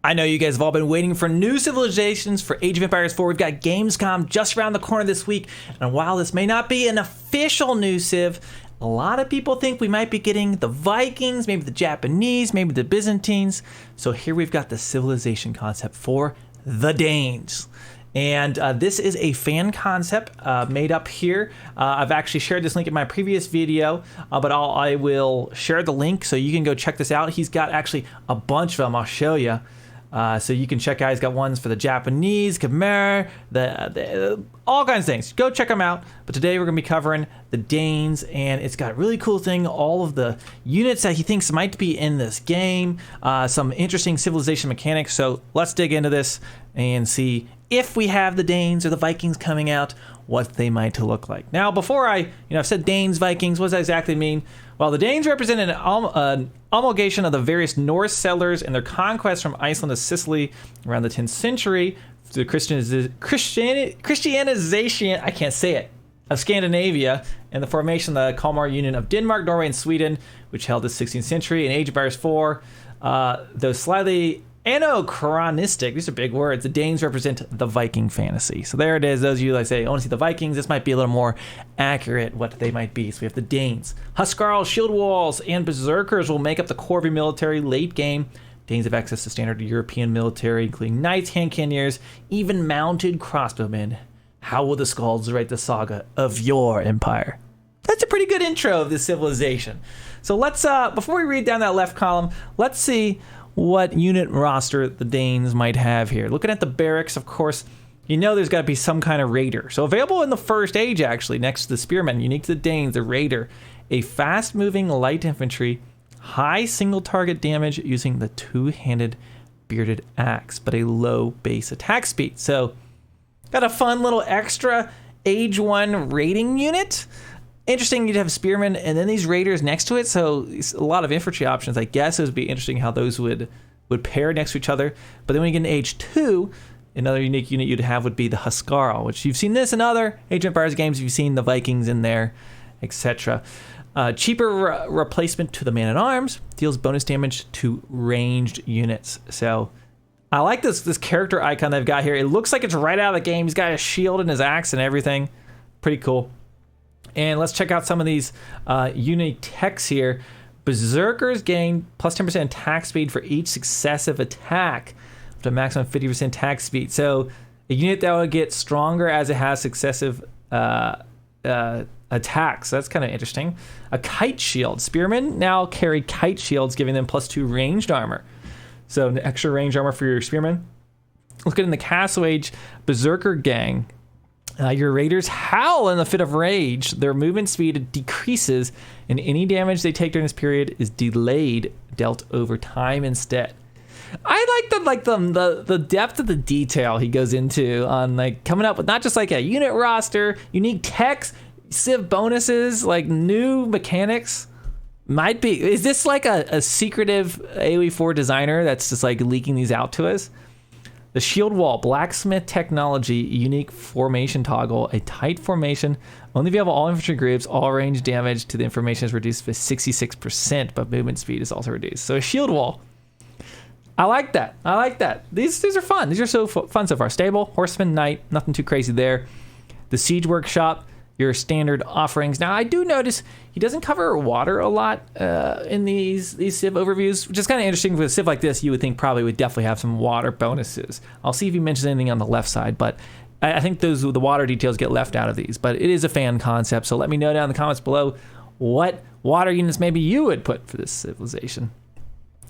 I know you guys have all been waiting for new civilizations for Age of Empires 4. We've got Gamescom just around the corner this week. And while this may not be an official new civ, a lot of people think we might be getting the Vikings, maybe the Japanese, maybe the Byzantines. So here we've got the civilization concept for the Danes. And this is a fan concept made up here. I've actually shared this link in my previous video, but I will share the link so you can go check this out. He's got actually a bunch of them. I'll show you. So you can check out. He's got ones for the Japanese, Khmer, the all kinds of things. Go check them out. But today we're going to be covering the Danes, and it's got a really cool thing. All of the units that he thinks might be in this game. Some interesting civilization mechanics. So let's dig into this and see if we have the Danes or the Vikings coming out, what they might look like. Now, before I've said Danes, Vikings, what does that exactly mean? Well, the Danes represent an amalgamation of the various Norse settlers and their conquests from Iceland to Sicily around the 10th century, the Christianization, I can't say it, of Scandinavia, and the formation of the Kalmar Union of Denmark, Norway, and Sweden, which held the 16th century. In Age of Empires 4, though slightly anachronistic, these are big words, the Danes represent the Viking fantasy. So there it is. Those of you that say, I want to see the Vikings, this might be a little more accurate what they might be. So we have the Danes. Huskarls, shield walls, and berserkers will make up the core of your military late game. Danes have access to standard European military, including knights, hand cannoneers, even mounted crossbowmen. How will the Skalds write the saga of your empire? That's a pretty good intro of this civilization. So let's, before we read down that left column, let's see what unit roster the Danes might have here. Looking at the barracks, of course, you know there's got to be some kind of raider. So available in the first age, actually, next to the spearmen, unique to the Danes, the raider, a fast-moving light infantry, high single target damage using the two-handed bearded axe, but a low base attack speed. So got a fun little extra age 1 raiding unit. Interesting, you'd have spearmen and then these raiders next to it, so a lot of infantry options. I guess it would be interesting how those would pair next to each other. But then when you get into age 2, another unique unit you'd have would be the Huskarl, which you've seen this in other Age of Empires games. You've seen the Vikings in there, etc. Cheaper replacement to the man-at-arms, deals bonus damage to ranged units. So I like this character icon they've got here. It looks like it's right out of the game. He's got a shield and his axe and everything. Pretty cool. And let's check out some of these unique techs here. Berserkers gain plus 10% attack speed for each successive attack, up to a maximum 50% attack speed. So a unit that will get stronger as it has successive attacks. So that's kind of interesting. A kite shield. Spearmen now carry kite shields, giving them plus 2 ranged armor. So an extra ranged armor for your spearmen. Looking in the Castle Age Berserker gang. Your raiders howl in a fit of rage. Their movement speed decreases, and any damage they take during this period is delayed, dealt over time instead. I like the depth of the detail he goes into on like coming up with not just like a unit roster, unique techs, civ bonuses, like new mechanics. Might be. Is this like a secretive AoE4 designer that's just like leaking these out to us? The shield wall, blacksmith technology, unique formation toggle, a tight formation, only available all infantry groups, all range damage to the information is reduced by 66%, but movement speed is also reduced. So a shield wall. I like that. These are fun. These are so fun so far. Stable, horseman, knight, nothing too crazy there. The siege workshop, your standard offerings. Now I do notice he doesn't cover water a lot in these civ overviews, which is kind of interesting. With a civ like this, you would think probably would definitely have some water bonuses. I'll see if he mentions anything on the left side, but I think the water details get left out of these. But it is a fan concept, so let me know down in the comments below what water units maybe you would put for this civilization.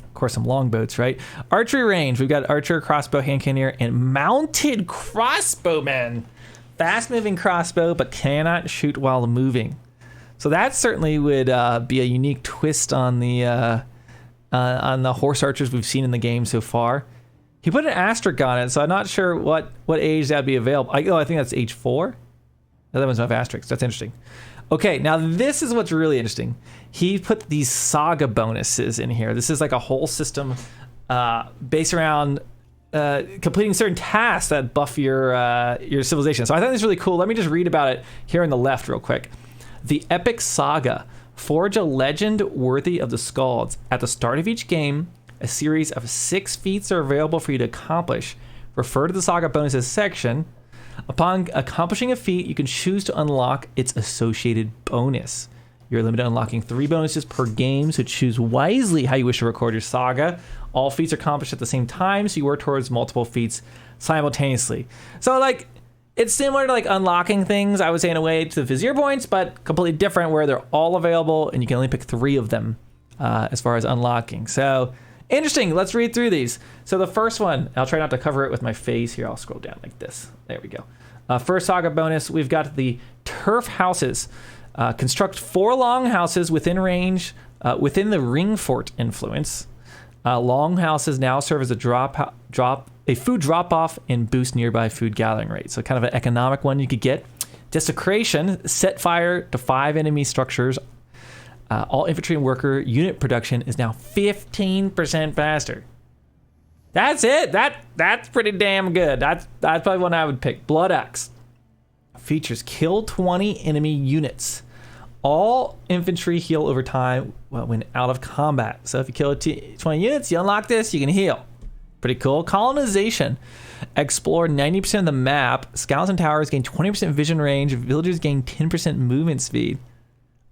Of course, some longboats, right? Archery range. We've got archer, crossbow, hand cannoneer, and mounted crossbowmen. Fast-moving crossbow, but cannot shoot while moving. So that certainly would be a unique twist on the horse archers we've seen in the game so far. He put an asterisk on it, so I'm not sure what age that'd be available. I think that's age 4. The other one's not asterisks. That's interesting. Okay, now this is what's really interesting. He put these saga bonuses in here. This is like a whole system based around completing certain tasks that buff your civilization. So I thought this was really cool. Let me just read about it here on the left real quick. The epic saga. Forge a legend worthy of the Skalds. At the start of each game, A series of 6 feats are available for you to accomplish. Refer to the Saga Bonuses section. Upon accomplishing a feat, you can choose to unlock its associated bonus. You're limited to unlocking 3 bonuses per game, so choose wisely how you wish to record your saga. All feats are accomplished at the same time, so you work towards multiple feats simultaneously. So, like, it's similar to, like, unlocking things, I would say, in a way, to the Vizier points, but completely different, where they're all available, and you can only pick 3 of them as far as unlocking. So, interesting. Let's read through these. So, the first one, I'll try not to cover it with my face here. I'll scroll down like this. There we go. First saga bonus, we've got the Turf Houses. Construct 4 long houses within range, within the ring fort influence. Long houses now serve as a food drop-off and boost nearby food gathering rate. So kind of an economic one you could get. Desecration, set fire to 5 enemy structures. All infantry and worker unit production is now 15% faster. That's it. That's pretty damn good. That's probably one I would pick. Blood Axe features kill 20 enemy units. All infantry heal over time when out of combat. So if you kill 20 units, you unlock this, you can heal. Pretty cool. Colonization. Explore 90% of the map. Scouts and towers gain 20% vision range. Villagers gain 10% movement speed.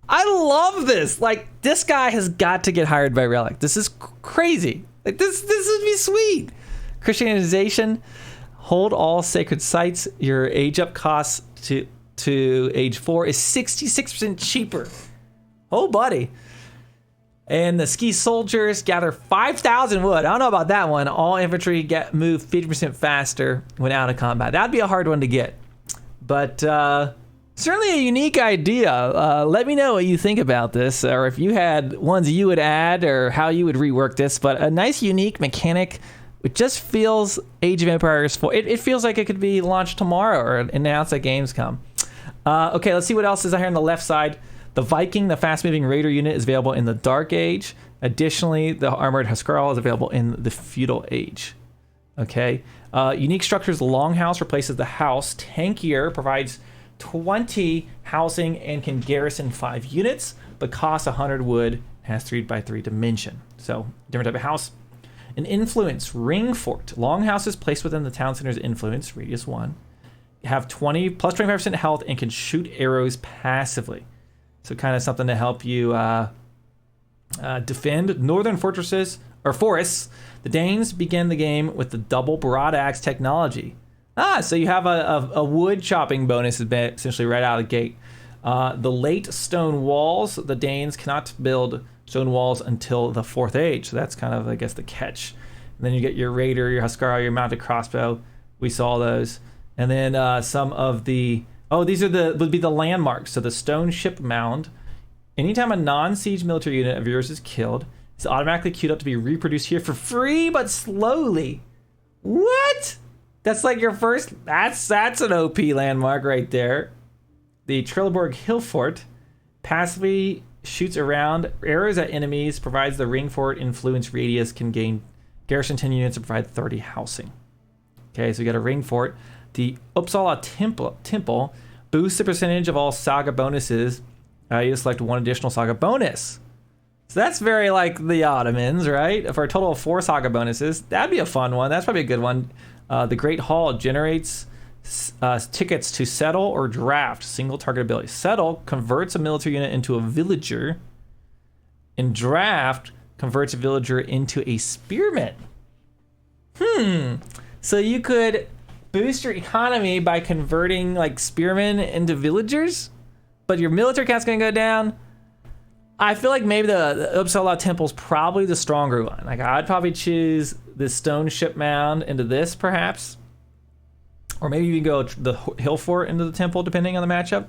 I love this. Like, this guy has got to get hired by Relic. This is crazy. Like, this would be sweet. Christianization. Hold all sacred sites. Your age up costs to age 4 is 66% cheaper. Oh, buddy. And the ski soldiers gather 5,000 wood. I don't know about that one. All infantry move 50% faster when out of combat. That'd be a hard one to get. But certainly a unique idea. Let me know what you think about this, or if you had ones you would add, or how you would rework this. But a nice, unique mechanic. It just feels Age of Empires 4. It feels like it could be launched tomorrow or announced at Gamescom. Okay, let's see what else is out here on the left side. The Viking, the fast-moving raider unit, is available in the Dark Age. Additionally, the armored Huskarl is available in the Feudal Age. Okay. Unique structures, the Longhouse replaces the house. Tankier provides 20 housing and can garrison 5 units, but costs 100 wood, has 3x3 dimension. So, different type of house. An influence, ring fort. Longhouses placed within the town center's influence, radius 1, have 20 plus 25% health and can shoot arrows passively. So kind of something to help you defend northern fortresses or forests. The Danes begin the game with the double broadaxe technology. So you have a wood chopping bonus essentially right out of the gate. The late stone walls, the Danes cannot build stone walls until the 4th Age. So that's kind of, I guess, the catch. And then you get your Raider, your Huskarl, your mounted crossbow. We saw those. And then some of the... Oh, these are would be the landmarks. So the stone ship mound. Anytime a non-siege military unit of yours is killed, it's automatically queued up to be reproduced here for free, but slowly. What? That's like your first... That's an OP landmark right there. The Trelleborg Hill Fort passively shoots around arrows at enemies, provides the ring fort influence radius, can gain garrison 10 units and provide 30 housing. Okay, so we got a ring fort. The Uppsala Temple boosts the percentage of all saga bonuses. You select 1 additional saga bonus. So that's very like the Ottomans, right? For a total of 4 saga bonuses. That'd be a fun one. That's probably a good one. The Great Hall generates tickets to settle or draft, single target ability. Settle converts a military unit into a villager, and draft converts a villager into a spearman. So you could boost your economy by converting like spearmen into villagers, but your military count's gonna go down. I feel like maybe the Uppsala Temple's probably the stronger one. Like, I'd probably choose the stone ship mound into this, perhaps. Or maybe you can go the hill fort into the temple, depending on the matchup.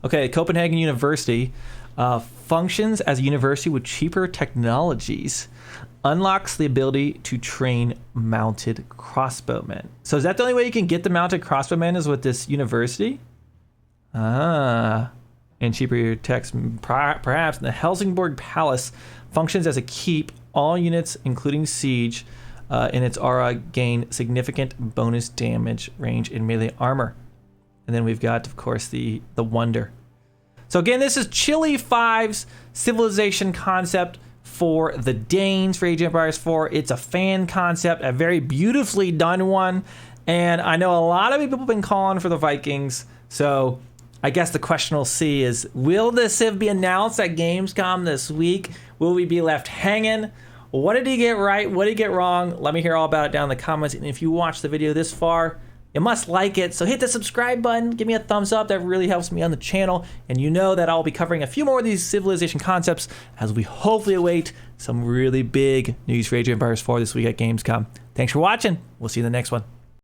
Okay, Copenhagen University functions as a university with cheaper technologies. Unlocks the ability to train mounted crossbowmen. So is that the only way you can get the mounted crossbowmen is with this university? And cheaper techs, perhaps. The Helsingborg Palace functions as a keep. All units, including siege, in its aura gain significant bonus damage, range, and melee armor. And then we've got, of course, the Wonder. So again, this is Chile 5's civilization concept for the Danes for Age of Empires 4. It's a fan concept, a very beautifully done one. And I know a lot of people have been calling for the Vikings. So I guess the question we'll see is, will this Civ be announced at Gamescom this week? Will we be left hanging? What did he get right? What did he get wrong? Let me hear all about it down in the comments. And if you watched the video this far, you must like it. So hit the subscribe button, give me a thumbs up. That really helps me on the channel. And you know that I'll be covering a few more of these civilization concepts as we hopefully await some really big news for Age of Empires 4 this week at Gamescom. Thanks for watching. We'll see you in the next one.